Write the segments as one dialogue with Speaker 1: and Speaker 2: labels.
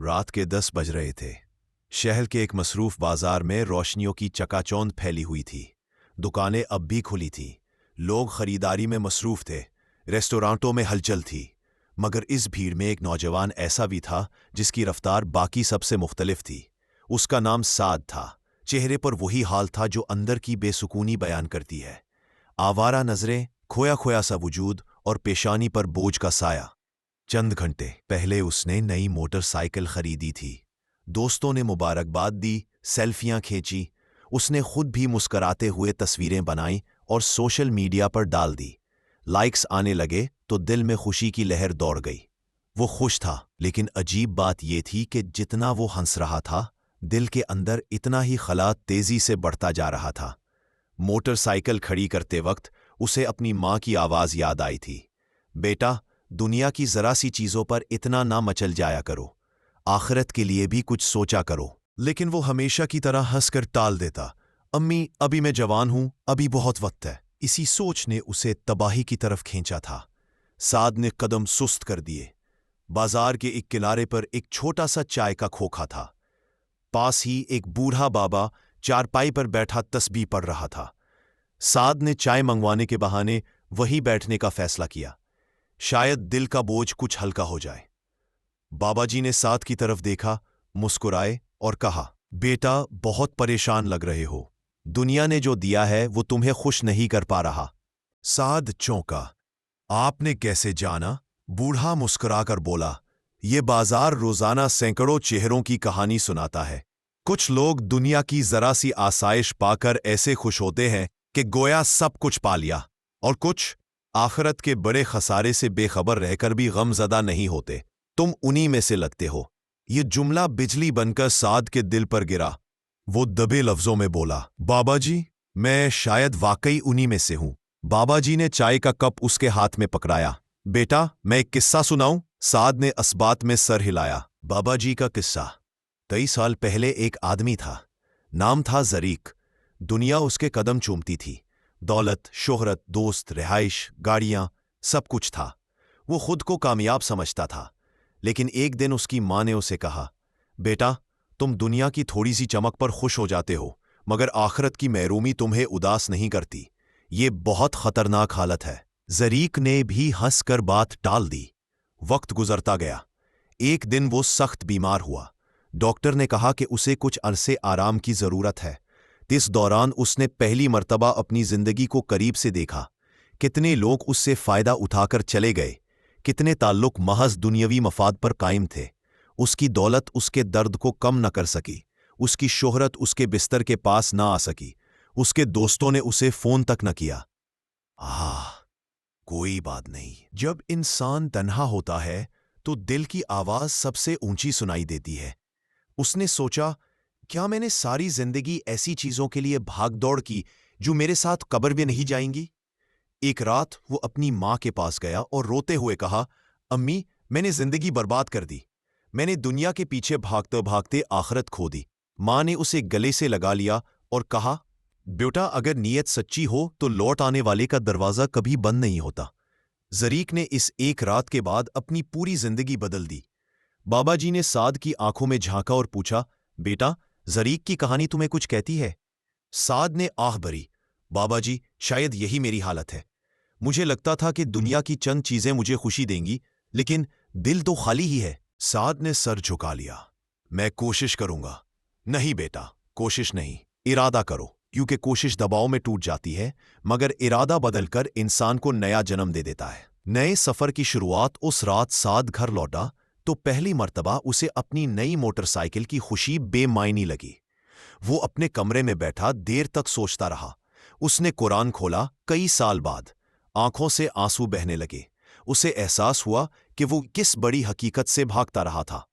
Speaker 1: रात के 10 बज रहे थे। शहर के एक मसरूफ बाजार में रोशनियों की चकाचौंध फैली हुई थी। दुकानें अब भी खुली थीं। लोग खरीदारी में मसरूफ थे। रेस्टोरेंटों में हलचल थी। मगर इस भीड़ में एक नौजवान ऐसा भी था जिसकी रफ्तार बाकी सबसे मुख्तलिफ थी। उसका नाम साद था। चेहरे पर वही हाल था जो अंदर की बेसुकूनी बयान करती है। आवारा नजरें, खोया खोया सा वजूद और पेशानी पर बोझ का साया। चंद घंटे पहले उसने नई मोटरसाइकिल खरीदी थी। दोस्तों ने मुबारकबाद दी, सेल्फियां खींची। उसने खुद भी मुस्कराते हुए तस्वीरें बनाई और सोशल मीडिया पर डाल दी। लाइक्स आने लगे तो दिल में खुशी की लहर दौड़ गई। वो खुश था, लेकिन अजीब बात यह थी कि जितना वो हंस रहा था, दिल के अंदर इतना ही खला तेजी से बढ़ता जा रहा था। मोटरसाइकिल खड़ी करते वक्त उसे अपनी माँ की आवाज़ याद आई थी। बेटा, दुनिया की जरा सी चीजों पर इतना ना मचल जाया करो। आखिरत के लिए भी कुछ सोचा करो। लेकिन वो हमेशा की तरह हंसकर टाल देता। अम्मी, अभी मैं जवान हूं, अभी बहुत वक्त है। इसी सोच ने उसे तबाही की तरफ खींचा था। साद ने कदम सुस्त कर दिए। बाजार के एक किनारे पर एक छोटा सा चाय का खोखा था। पास ही एक बूढ़ा बाबा चारपाई पर बैठा तस्बीह पढ़ रहा था। साद ने चाय मंगवाने के बहाने वहीं बैठने का फैसला किया। शायद दिल का बोझ कुछ हल्का हो जाए। बाबा जी ने साद की तरफ देखा, मुस्कुराए और कहा, बेटा, बहुत परेशान लग रहे हो। दुनिया ने जो दिया है वो तुम्हें खुश नहीं कर पा रहा। साद चौंका। आपने कैसे जाना? बूढ़ा मुस्कुराकर बोला, ये बाजार रोजाना सैकड़ों चेहरों की कहानी सुनाता है। कुछ लोग दुनिया की जरा सी आसाइश पाकर ऐसे खुश होते हैं कि गोया सब कुछ पा लिया, और कुछ आखिरत के बड़े खसारे से बेखबर रहकर भी गमज़दा नहीं होते। तुम उन्हीं में से लगते हो। ये जुमला बिजली बनकर साद के दिल पर गिरा। वो दबे लफ्जों में बोला, बाबा जी, मैं शायद वाकई उन्हीं में से हूं। बाबा जी ने चाय का कप उसके हाथ में पकड़ाया। बेटा, मैं एक किस्सा सुनाऊं? साद ने असबात में सर हिलाया। बाबा जी का किस्सा। 23 साल पहले एक आदमी था। नाम था जरीक। दुनिया उसके कदम चूमती थी। दौलत, शोहरत, दोस्त, रिहाइश, गाड़ियां, सब कुछ था। वो खुद को कामयाब समझता था। लेकिन एक दिन उसकी माँ ने उसे कहा, बेटा, तुम दुनिया की थोड़ी सी चमक पर खुश हो जाते हो, मगर आखिरत की महरूमी तुम्हें उदास नहीं करती। ये बहुत खतरनाक हालत है। जरीक ने भी हंसकर बात टाल दी। वक्त गुजरता गया। एक दिन वो सख्त बीमार हुआ। डॉक्टर ने कहा कि उसे कुछ अरसे आराम की जरूरत है। इस दौरान उसने पहली मर्तबा अपनी जिंदगी को करीब से देखा। कितने लोग उससे फायदा उठाकर चले गए, कितने ताल्लुक महज दुनियावी मफाद पर कायम थे। उसकी दौलत उसके दर्द को कम न कर सकी। उसकी शोहरत उसके बिस्तर के पास ना आ सकी। उसके दोस्तों ने उसे फोन तक न किया। कोई बात नहीं। जब इंसान तन्हा होता है तो दिल की आवाज सबसे ऊंची सुनाई देती है। उसने सोचा, क्या मैंने सारी जिंदगी ऐसी चीजों के लिए भागदौड़ की जो मेरे साथ कब्र में नहीं जाएंगी? एक रात वो अपनी माँ के पास गया और रोते हुए कहा, अम्मी, मैंने जिंदगी बर्बाद कर दी। मैंने दुनिया के पीछे भागते भागते आखिरत खो दी। माँ ने उसे गले से लगा लिया और कहा, बेटा, अगर नीयत सच्ची हो तो लौट आने वाले का दरवाजा कभी बंद नहीं होता। जरीक ने इस एक रात के बाद अपनी पूरी जिंदगी बदल दी। बाबा जी ने साद की आंखों में झांका और पूछा, बेटा, जरीक की कहानी तुम्हें कुछ कहती है? साद ने आह भरी, बाबा जी, शायद यही मेरी हालत है। मुझे लगता था कि दुनिया की चंद चीजें मुझे खुशी देंगी, लेकिन दिल तो खाली ही है। साद ने सर झुका लिया। मैं कोशिश करूंगा। नहीं बेटा, कोशिश नहीं, इरादा करो, क्योंकि कोशिश दबाव में टूट जाती है, मगर इरादा बदलकर इंसान को नया जन्म दे देता है। नए सफर की शुरुआत उस रात साद घर लौटा तो पहली मर्तबा उसे अपनी नई मोटरसाइकिल की खुशी बेमायनी लगी। वो अपने कमरे में बैठा देर तक सोचता रहा। उसने कुरान खोला। कई साल बाद आंखों से आंसू बहने लगे। उसे एहसास हुआ कि वो किस बड़ी हकीकत से भागता रहा था।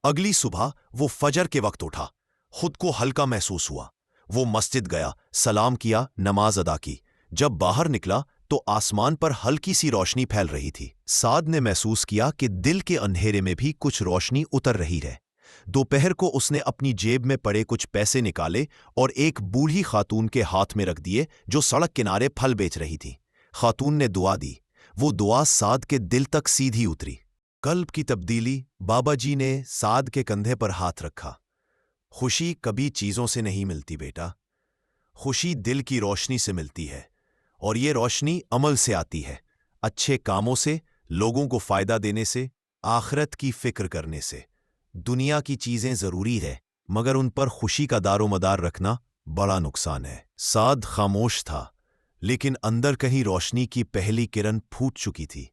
Speaker 1: अगली सुबह वो फजर के वक्त उठा। खुद को हल्का महसूस हुआ। वो मस्जिद गया, सलाम किया, नमाज अदा की। जब बाहर निकला तो आसमान पर हल्की सी रोशनी फैल रही थी। साद ने महसूस किया कि दिल के अंधेरे में भी कुछ रोशनी उतर रही है। दोपहर को उसने अपनी जेब में पड़े कुछ पैसे निकाले और एक बूढ़ी खातून के हाथ में रख दिए जो सड़क किनारे फल बेच रही थी। खातून ने दुआ दी। वो दुआ साद के दिल तक सीधी उतरी। قلب کی تبدیلی۔ بابا جی نے سعد کے کندھے پر ہاتھ رکھا۔ خوشی کبھی چیزوں سے نہیں ملتی بیٹا، خوشی دل کی روشنی سے ملتی ہے، اور یہ روشنی عمل سے آتی ہے، اچھے کاموں سے، لوگوں کو فائدہ دینے سے، آخرت کی فکر کرنے سے۔ دنیا کی چیزیں ضروری ہے، مگر ان پر خوشی کا دار و مدار رکھنا بڑا نقصان ہے۔ سعد خاموش تھا، لیکن اندر کہیں روشنی کی پہلی کرن پھوٹ چکی تھی۔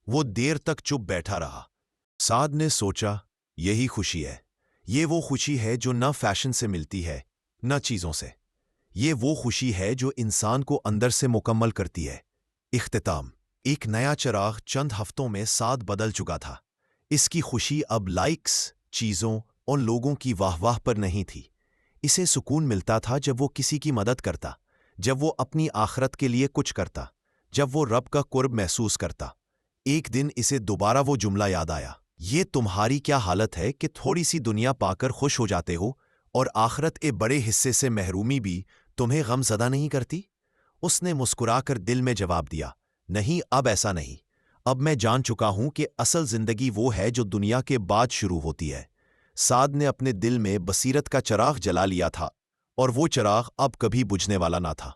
Speaker 1: وہ دیر تک چپ بیٹھا رہا۔ سعد نے سوچا، یہی خوشی ہے۔ یہ وہ خوشی ہے جو نہ فیشن سے ملتی ہے، نہ چیزوں سے۔ یہ وہ خوشی ہے جو انسان کو اندر سے مکمل کرتی ہے۔ اختتام۔ ایک نیا چراغ چند ہفتوں میں سعد بدل چکا تھا۔ اس کی خوشی اب لائکس، چیزوں اور لوگوں کی واہ واہ پر نہیں تھی۔ اسے سکون ملتا تھا جب وہ کسی کی مدد کرتا، جب وہ اپنی آخرت کے لیے کچھ کرتا، جب وہ رب کا قرب محسوس کرتا۔ ایک دن اسے دوبارہ وہ جملہ یاد آیا، یہ تمہاری کیا حالت ہے کہ تھوڑی سی دنیا پا کر خوش ہو جاتے ہو، اور آخرت کے بڑے حصے سے محرومی بھی تمہیں غم زدہ نہیں کرتی؟ اس نے مسکرا کر دل میں جواب دیا، نہیں، اب ایسا نہیں۔ اب میں جان چکا ہوں کہ اصل زندگی وہ ہے جو دنیا کے بعد شروع ہوتی ہے۔ سعد نے اپنے دل میں بصیرت کا چراغ جلا لیا تھا، اور وہ چراغ اب کبھی بجھنے والا نہ تھا۔